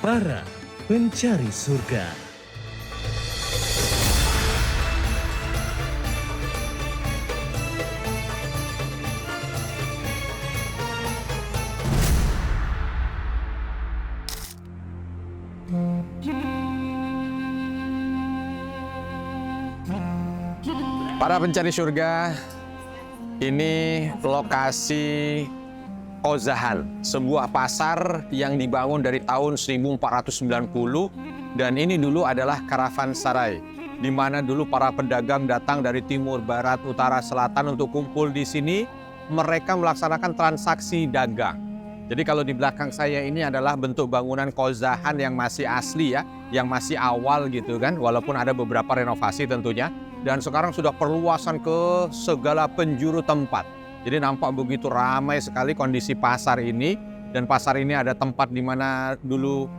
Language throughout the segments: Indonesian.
Para pencari surga. Para pencari surga, ini lokasi Ozahan, sebuah pasar yang dibangun dari tahun 1490 dan ini dulu adalah karavansarai, di mana dulu para pedagang datang dari timur, barat, utara, selatan untuk kumpul di sini. Mereka melaksanakan transaksi dagang. Jadi kalau di belakang saya ini adalah bentuk bangunan Kozahan yang masih asli ya, yang masih awal gitu kan, walaupun ada beberapa renovasi tentunya. Dan sekarang sudah perluasan ke segala penjuru tempat. Jadi nampak begitu ramai sekali kondisi pasar ini, dan pasar ini ada tempat di mana dulu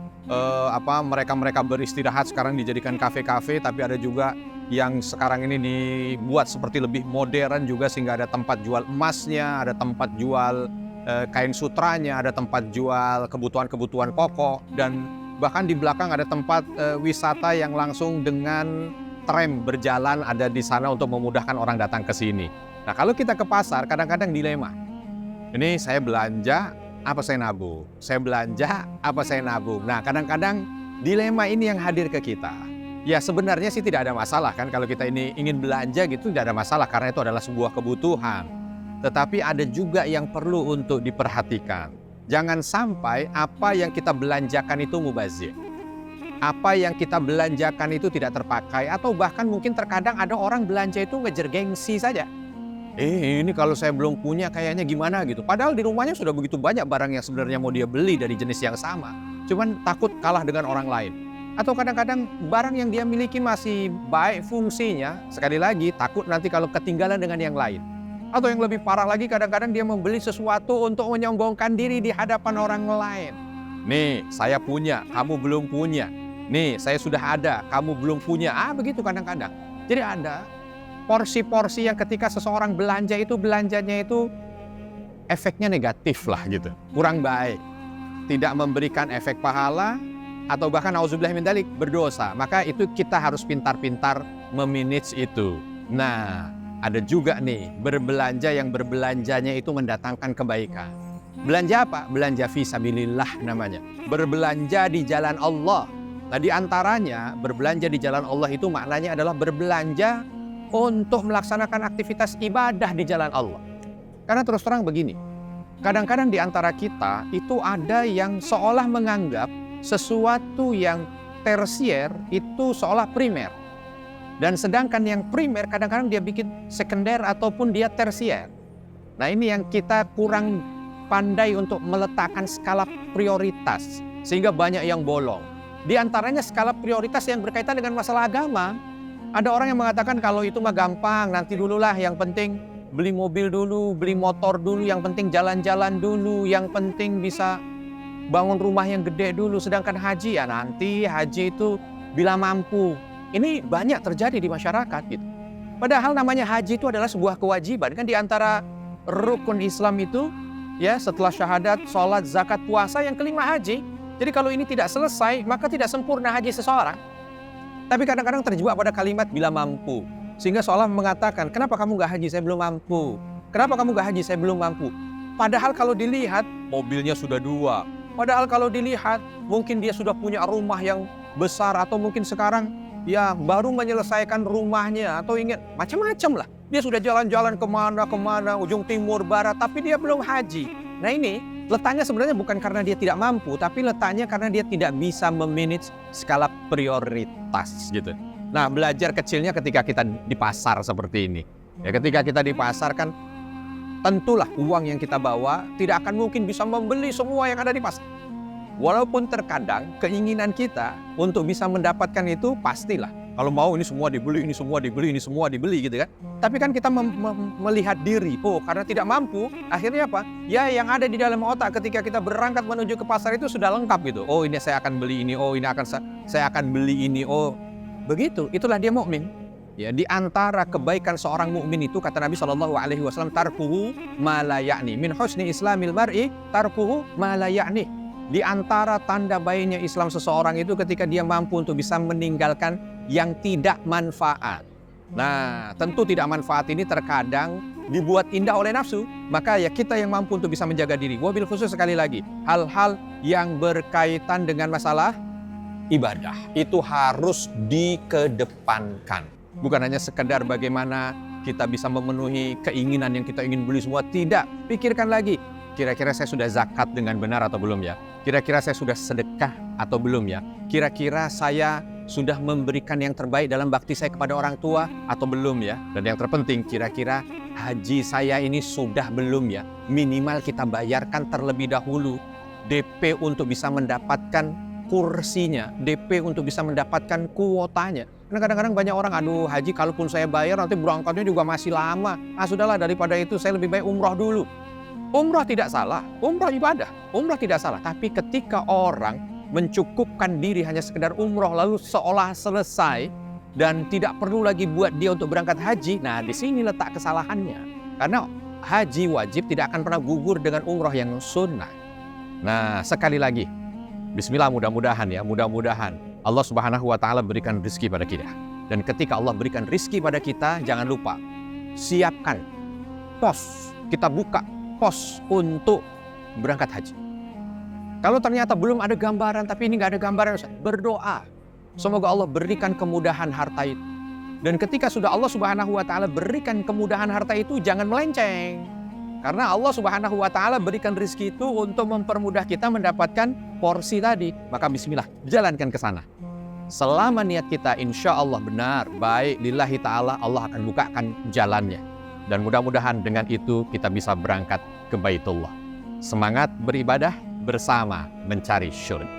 mereka beristirahat, sekarang dijadikan kafe-kafe, tapi ada juga yang sekarang ini dibuat seperti lebih modern juga, sehingga ada tempat jual emasnya, ada tempat jual kain sutranya, ada tempat jual kebutuhan-kebutuhan pokok, dan bahkan di belakang ada tempat wisata yang langsung dengan tram berjalan ada di sana untuk memudahkan orang datang ke sini. Nah, kalau kita ke pasar, kadang-kadang dilema. Ini saya belanja, apa saya nabung? Saya belanja, apa saya nabung? Nah, kadang-kadang dilema ini yang hadir ke kita. Ya, sebenarnya sih tidak ada masalah kan, kalau kita ini ingin belanja gitu tidak ada masalah, karena itu adalah sebuah kebutuhan. Tetapi ada juga yang perlu untuk diperhatikan. Jangan sampai apa yang kita belanjakan itu mubazir. Apa yang kita belanjakan itu tidak terpakai, atau bahkan mungkin terkadang ada orang belanja itu ngejar gengsi saja. Ini kalau saya belum punya kayaknya gimana gitu. Padahal di rumahnya sudah begitu banyak barang yang sebenarnya mau dia beli dari jenis yang sama. Cuman takut kalah dengan orang lain. Atau kadang-kadang barang yang dia miliki masih baik fungsinya. Sekali lagi takut nanti kalau ketinggalan dengan yang lain. Atau yang lebih parah lagi, kadang-kadang dia membeli sesuatu untuk menyombongkan diri di hadapan orang lain. Nih saya punya, kamu belum punya. Nih saya sudah ada, kamu belum punya. Begitu kadang-kadang. Jadi ada porsi-porsi yang ketika seseorang belanja itu, belanjanya itu efeknya negatif lah gitu, kurang baik, tidak memberikan efek pahala, atau bahkan nauzubillah min dzalik berdosa. Maka itu kita harus pintar-pintar memanage itu. Nah, ada juga nih berbelanja yang berbelanjanya itu mendatangkan kebaikan. Belanja apa? Belanja fisabilillah namanya, berbelanja di jalan Allah. Nah, di antaranya berbelanja di jalan Allah itu maknanya adalah berbelanja untuk melaksanakan aktivitas ibadah di jalan Allah. Karena terus terang begini, kadang-kadang di antara kita itu ada yang seolah menganggap sesuatu yang tersier itu seolah primer. Dan sedangkan yang primer kadang-kadang dia bikin sekunder ataupun dia tersier. Nah, ini yang kita kurang pandai untuk meletakkan skala prioritas, sehingga banyak yang bolong. Di antaranya skala prioritas yang berkaitan dengan masalah agama. Ada orang yang mengatakan kalau itu mah gampang, nanti dululah, yang penting beli mobil dulu, beli motor dulu, yang penting jalan-jalan dulu, yang penting bisa bangun rumah yang gede dulu. Sedangkan haji ya nanti, haji itu bila mampu. Ini banyak terjadi di masyarakat gitu. Padahal namanya haji itu adalah sebuah kewajiban kan, di antara rukun Islam itu ya, setelah syahadat, sholat, zakat, puasa, yang kelima haji. Jadi kalau ini tidak selesai, maka tidak sempurna haji seseorang. Tapi kadang-kadang terjebak pada kalimat bila mampu. Sehingga seolah mengatakan, kenapa kamu gak haji? Saya belum mampu. Kenapa kamu gak haji? Saya belum mampu. Padahal kalau dilihat, mobilnya sudah 2. Padahal kalau dilihat, mungkin dia sudah punya rumah yang besar. Atau mungkin sekarang, ya baru menyelesaikan rumahnya. Atau ingin macam-macam lah. Dia sudah jalan-jalan kemana-kemana, ujung timur, barat. Tapi dia belum haji. Nah, ini letaknya sebenarnya bukan karena dia tidak mampu, tapi letaknya karena dia tidak bisa memanage skala prioritas gitu. Nah, belajar kecilnya ketika kita di pasar seperti ini. Ya, ketika kita di pasar kan tentulah uang yang kita bawa tidak akan mungkin bisa membeli semua yang ada di pasar. Walaupun terkadang keinginan kita untuk bisa mendapatkan itu pastilah. Kalau mau ini semua dibeli, ini semua dibeli, ini semua dibeli gitu kan. Tapi kan kita melihat diri, karena tidak mampu, akhirnya apa? Ya yang ada di dalam otak ketika kita berangkat menuju ke pasar itu sudah lengkap gitu. Oh ini saya akan beli ini, oh ini saya akan beli ini, oh begitu. Itulah dia mukmin. Ya, di antara kebaikan seorang mukmin itu kata Nabi SAW, tarkuhu ma la ya'ni, min husni islamil mar'i tarkuhu ma la ya'ni. Di antara tanda baiknya Islam seseorang itu ketika dia mampu untuk bisa meninggalkan yang tidak manfaat. Nah, tentu tidak manfaat ini terkadang dibuat indah oleh nafsu. Maka ya kita yang mampu untuk bisa menjaga diri. Wabil khusus sekali lagi, hal-hal yang berkaitan dengan masalah ibadah itu harus dikedepankan. Bukan hanya sekedar bagaimana kita bisa memenuhi keinginan yang kita ingin beli semua. Tidak, pikirkan lagi. Kira-kira saya sudah zakat dengan benar atau belum ya? Kira-kira saya sudah sedekah atau belum ya? Kira-kira saya sudah memberikan yang terbaik dalam bakti saya kepada orang tua atau belum ya? Dan yang terpenting, kira-kira haji saya ini sudah belum ya? Minimal kita bayarkan terlebih dahulu DP untuk bisa mendapatkan kursinya, DP untuk bisa mendapatkan kuotanya. Karena kadang-kadang banyak orang, aduh haji kalaupun saya bayar nanti berangkatnya juga masih lama. Sudahlah daripada itu saya lebih baik umroh dulu. Umrah tidak salah, umrah ibadah, umrah tidak salah. Tapi ketika orang mencukupkan diri hanya sekedar umrah lalu seolah selesai dan tidak perlu lagi buat dia untuk berangkat haji, nah di sini letak kesalahannya. Karena haji wajib tidak akan pernah gugur dengan umrah yang sunnah. Nah sekali lagi, bismillah, mudah-mudahan Allah Subhanahu wa Ta'ala berikan rezeki pada kita. Dan ketika Allah berikan rezeki pada kita, jangan lupa siapkan pos, kita buka pos untuk berangkat haji. Kalau ternyata belum ada gambaran, tapi ini nggak ada gambaran, berdoa. Semoga Allah berikan kemudahan harta itu. Dan ketika sudah Allah Subhanahu wa Ta'ala berikan kemudahan harta itu, jangan melenceng. Karena Allah Subhanahu wa Ta'ala berikan rezeki itu untuk mempermudah kita mendapatkan porsi tadi. Maka bismillah, jalankan ke sana. Selama niat kita insya Allah benar, baik, lillahi ta'ala, Allah akan bukakan jalannya. Dan mudah-mudahan dengan itu kita bisa berangkat ke Baitullah. Semangat beribadah bersama mencari syurga.